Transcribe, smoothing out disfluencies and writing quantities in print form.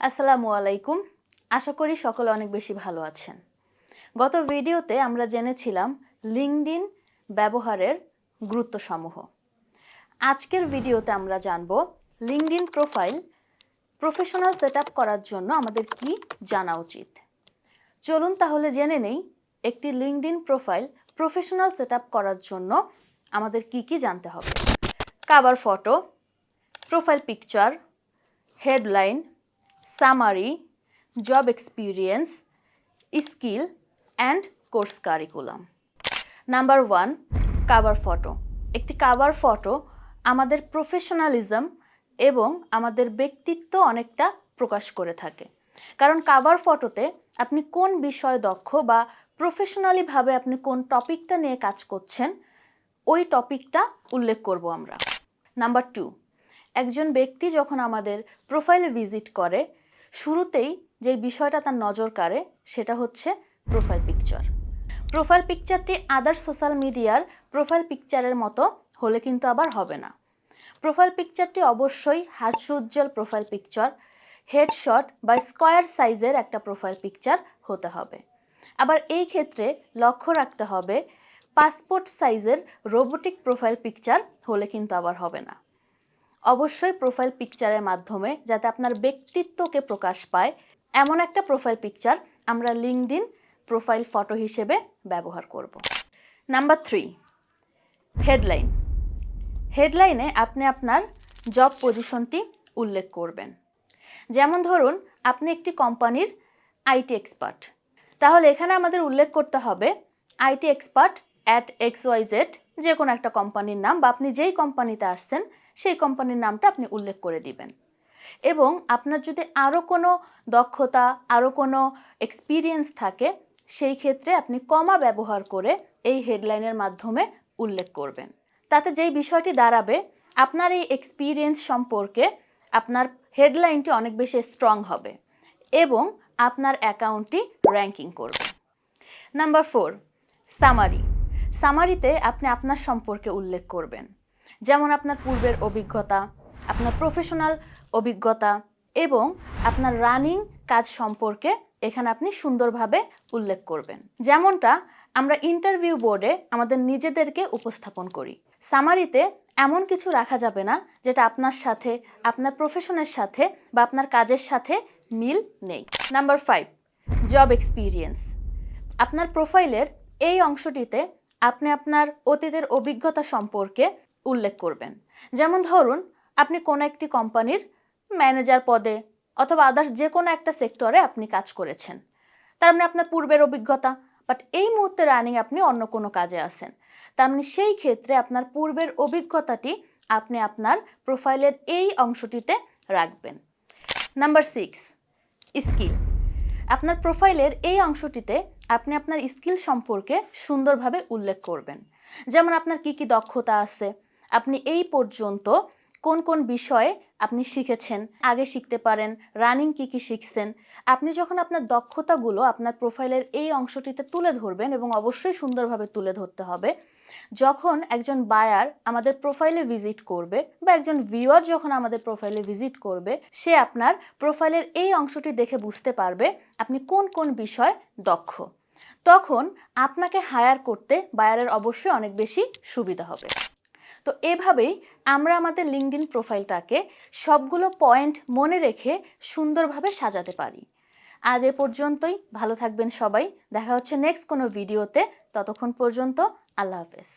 আসসালামু আলাইকুম। আশা করি সকলে অনেক বেশি ভালো আছেন। গত ভিডিওতে আমরা জেনেছিলাম লিঙ্কডইন ব্যবহারের গুরুত্বসমূহ। আজকের ভিডিওতে আমরা জানব লিঙ্কডইন প্রোফাইল প্রফেশনাল সেটআপ করার জন্য আমাদের কি জানা উচিত। চলুন তাহলে জেনে নেই একটি লিঙ্কডইন প্রোফাইল প্রফেশনাল সেটআপ করার জন্য আমাদের কি জানতে হবে। Cover photo, profile picture, headline, summary, job experience, skill and course curriculum. Number 1, cover photo. একটি কভার ফটো আমাদের প্রফেশনালিজম এবং আমাদের ব্যক্তিত্ব অনেকটা প্রকাশ করে থাকে। কারণ কভার ফটোতে আপনি কোন বিষয়ে দক্ষ বা প্রফেশনালিভাবে আপনি কোন টপিকটা নিয়ে কাজ করছেন ওই টপিকটা উল্লেখ করব আমরা। নাম্বার 2, একজন ব্যক্তি যখন আমাদের প্রোফাইলে ভিজিট করে শুরুতেই যে বিষয়টা তার নজর কাড়ে সেটা হচ্ছে প্রোফাইল পিকচার। প্রোফাইল পিকচারটি আদার সোশ্যাল মিডিয়ার প্রোফাইল পিকচারের মতো হলে কিন্তু আবার হবে না। প্রোফাইল পিকচারটি অবশ্যই হাস্যোজ্জ্বল প্রোফাইল পিকচার, হেডশট বা স্কোয়ার সাইজের একটা প্রোফাইল পিকচার হতে হবে। আবার এই ক্ষেত্রে লক্ষ্য রাখতে হবে পাসপোর্ট সাইজের রোবোটিক প্রোফাইল পিকচার হলে কিন্তু আবার হবে না। অবশ্যই প্রোফাইল পিকচারের মাধ্যমে যাতে আপনার ব্যক্তিত্বকে প্রকাশ পায় এমন একটা প্রোফাইল পিকচার আমরা লিঙ্কডইন প্রোফাইল ফটো হিসেবে ব্যবহার করব। Number 3, headline. হেডলাইনে আপনি আপনার জব পজিশনটি উল্লেখ করবেন। যেমন ধরুন আপনি একটি কোম্পানির আইটি এক্সপার্ট, তাহলে এখানে আমাদের উল্লেখ করতে হবে আইটি এক্সপার্ট অ্যাট XYZ, যে কোনো একটা কোম্পানির নাম বা আপনি যেই কোম্পানিতে আসছেন সেই কোম্পানির নামটা আপনি উল্লেখ করে দিবেন। এবং আপনার যদি আরও কোনো দক্ষতা, আরও কোনো এক্সপিরিয়েন্স থাকে সেই ক্ষেত্রে আপনি কমা ব্যবহার করে এই হেডলাইনের মাধ্যমে উল্লেখ করবেন। তাতে যেই বিষয়টি দাঁড়াবে আপনার এই এক্সপিরিয়েন্স সম্পর্কে আপনার হেডলাইনটি অনেক বেশি স্ট্রং হবে এবং আপনার অ্যাকাউন্টটি র্যাঙ্কিং করবে। Number 4, summary. সামারিতে আপনি আপনার সম্পর্কে উল্লেখ করবেন, যেমন আপনার পূর্বের অভিজ্ঞতা, আপনার প্রফেশনাল অভিজ্ঞতা এবং আপনার রানিং কাজ সম্পর্কে এখানে আপনি সুন্দরভাবে উল্লেখ করবেন। যেমনটা আমরা ইন্টারভিউ বোর্ডে আমাদের নিজেদেরকে উপস্থাপন করি। সামারিতে এমন কিছু রাখা যাবে না যেটা আপনার সাথে, আপনার প্রফেশনের সাথে বা আপনার কাজের সাথে মিল নেই। Number 5, job experience. আপনার প্রোফাইলের এই অংশটিতে আপনি আপনার অতীতের অভিজ্ঞতা সম্পর্কে উল্লেখ করবেন। যেমন ধরুন আপনি কোনো একটি কোম্পানির ম্যানেজার পদে অথবা আদার্স যে কোনো একটা সেক্টরে আপনি কাজ করেছেন, তার মানে আপনার পূর্বের অভিজ্ঞতা, বাট এই মুহূর্তে রানিং আপনি অন্য কোনো কাজে আছেন, তার মানে সেই ক্ষেত্রে আপনার পূর্বের অভিজ্ঞতাটি আপনি আপনার প্রোফাইলের এই অংশটিতে রাখবেন। Number 6, skill. আপনার প্রোফাইলের এই অংশটিতে আপনি আপনার স্কিল সম্পর্কে সুন্দরভাবে উল্লেখ করবেন। যেমন আপনার কি দক্ষতা আছে, আপনি এই পর্যন্ত কোন কোন বিষয়ে আপনি শিখেছেন, আগে শিখতে পারেন, রানিং কি শিখছেন। আপনি যখন আপনার দক্ষতাগুলো আপনার প্রোফাইলের এই অংশটিতে তুলে ধরবেন, এবং অবশ্যই সুন্দরভাবে তুলে ধরতে হবে, যখন একজন বায়ার আমাদের প্রোফাইলে ভিজিট করবে বা একজন ভিউয়ার যখন আমাদের প্রোফাইলে ভিজিট করবে, সে আপনার প্রোফাইলের এই অংশটি দেখে বুঝতে পারবে আপনি কোন কোন বিষয় দক্ষ। তখন আপনাকে হায়ার করতে বায়ারের অবশ্যই অনেক বেশি সুবিধা হবে। তো এভাবেই আমরা আমাদের লিঙ্কডইন প্রোফাইলটাকে সবগুলো পয়েন্ট মনে রেখে সুন্দরভাবে সাজাতে পারি। আজ এ পর্যন্তই। ভালো থাকবেন সবাই। দেখা হচ্ছে নেক্সট কোনো ভিডিওতে। ততক্ষণ পর্যন্ত আল্লাহ হাফেজ।